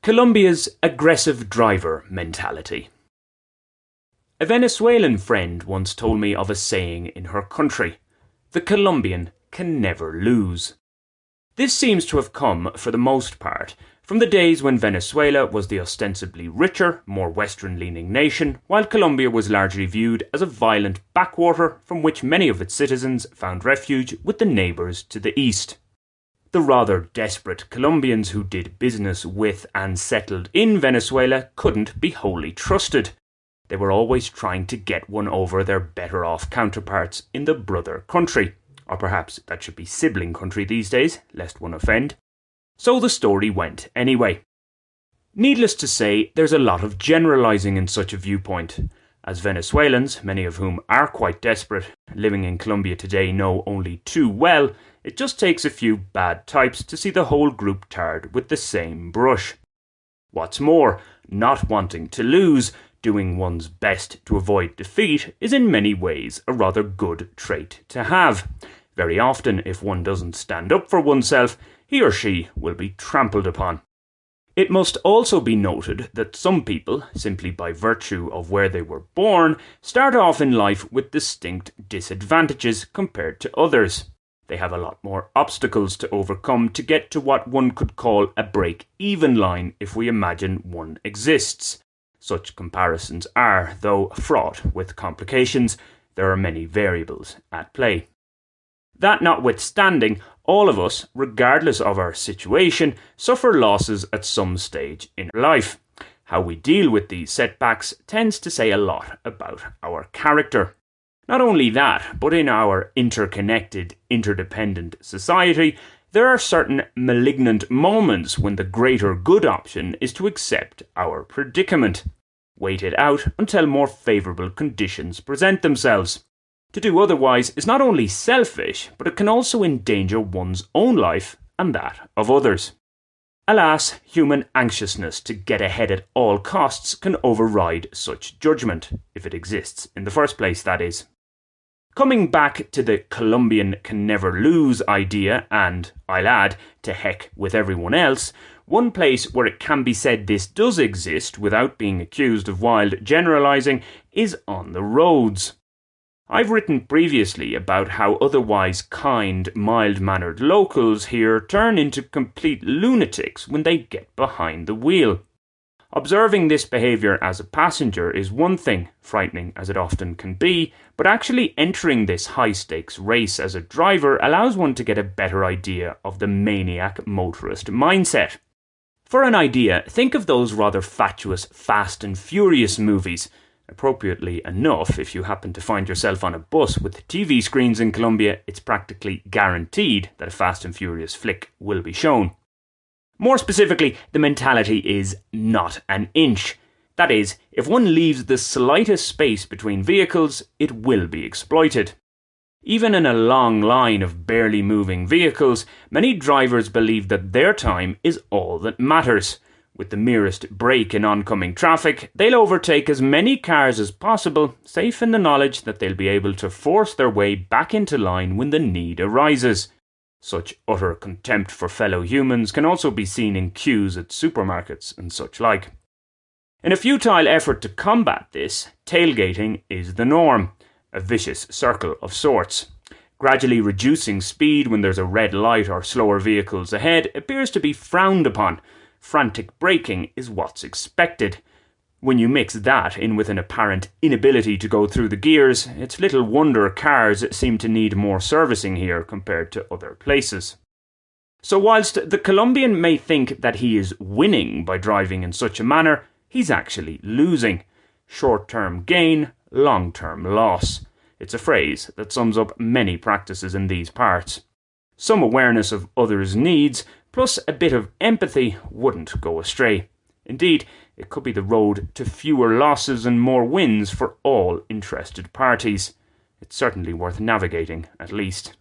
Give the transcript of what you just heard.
Colombia's aggressive driver mentality. A Venezuelan friend once told me of a saying in her country: the Colombian can never lose. This seems to have come, for the most part, from the days when Venezuela was the ostensibly richer, more western-leaning nation, while Colombia was largely viewed as a violent backwater from which many of its citizens found refuge with the neighbours to the east. The rather desperate Colombians who did business with and settled in Venezuela couldn't be wholly trusted. They were always trying to get one over their better-off counterparts in the brother country, or perhaps that should be sibling country these days, lest one offend. So the story went anyway. Needless to say, there's a lot of generalising in such a viewpoint. As Venezuelans, many of whom are quite desperate, living in Colombia today know only too well, it just takes a few bad types to see the whole group tarred with the same brush. What's more, not wanting to lose, doing one's best to avoid defeat, is in many ways a rather good trait to have. Very often, if one doesn't stand up for oneself, he or she will be trampled upon. It must also be noted that some people, simply by virtue of where they were born, start off in life with distinct disadvantages compared to others. They have a lot more obstacles to overcome to get to what one could call a break-even line if we imagine one exists. Such comparisons are, though, fraught with complications. There are many variables at play. That notwithstanding, all of us, regardless of our situation, suffer losses at some stage in life. How we deal with these setbacks tends to say a lot about our character. Not only that, but in our interconnected, interdependent society, there are certain malignant moments when the greater good option is to accept our predicament. Wait it out until more favourable conditions present themselves. To do otherwise is not only selfish, but it can also endanger one's own life and that of others. Alas, human anxiousness to get ahead at all costs can override such judgment, if it exists in the first place, that is. Coming back to the Colombian can never lose idea and, I'll add, to heck with everyone else, one place where it can be said this does exist without being accused of wild generalising is on the roads. I've written previously about how otherwise kind, mild-mannered locals here turn into complete lunatics when they get behind the wheel. Observing this behaviour as a passenger is one thing, frightening as it often can be, but actually entering this high-stakes race as a driver allows one to get a better idea of the maniac motorist mindset. For an idea, think of those rather fatuous Fast and Furious movies. Appropriately enough, if you happen to find yourself on a bus with TV screens in Colombia, it's practically guaranteed that a Fast and Furious flick will be shown. More specifically, the mentality is not an inch. That is, if one leaves the slightest space between vehicles, it will be exploited. Even in a long line of barely moving vehicles, many drivers believe that their time is all that matters. With the merest break in oncoming traffic, they'll overtake as many cars as possible, safe in the knowledge that they'll be able to force their way back into line when the need arises. Such utter contempt for fellow humans can also be seen in queues at supermarkets and such like. In a futile effort to combat this, tailgating is the norm, a vicious circle of sorts. Gradually reducing speed when there's a red light or slower vehicles ahead appears to be frowned upon. Frantic braking is what's expected. When you mix that in with an apparent inability to go through the gears, it's little wonder cars seem to need more servicing here compared to other places. So whilst the Colombian may think that he is winning by driving in such a manner, he's actually losing. Short-term gain, long-term loss. It's a phrase that sums up many practices in these parts. Some awareness of others' needs, plus a bit of empathy, wouldn't go astray. Indeed, it could be the road to fewer losses and more wins for all interested parties. It's certainly worth navigating, at least.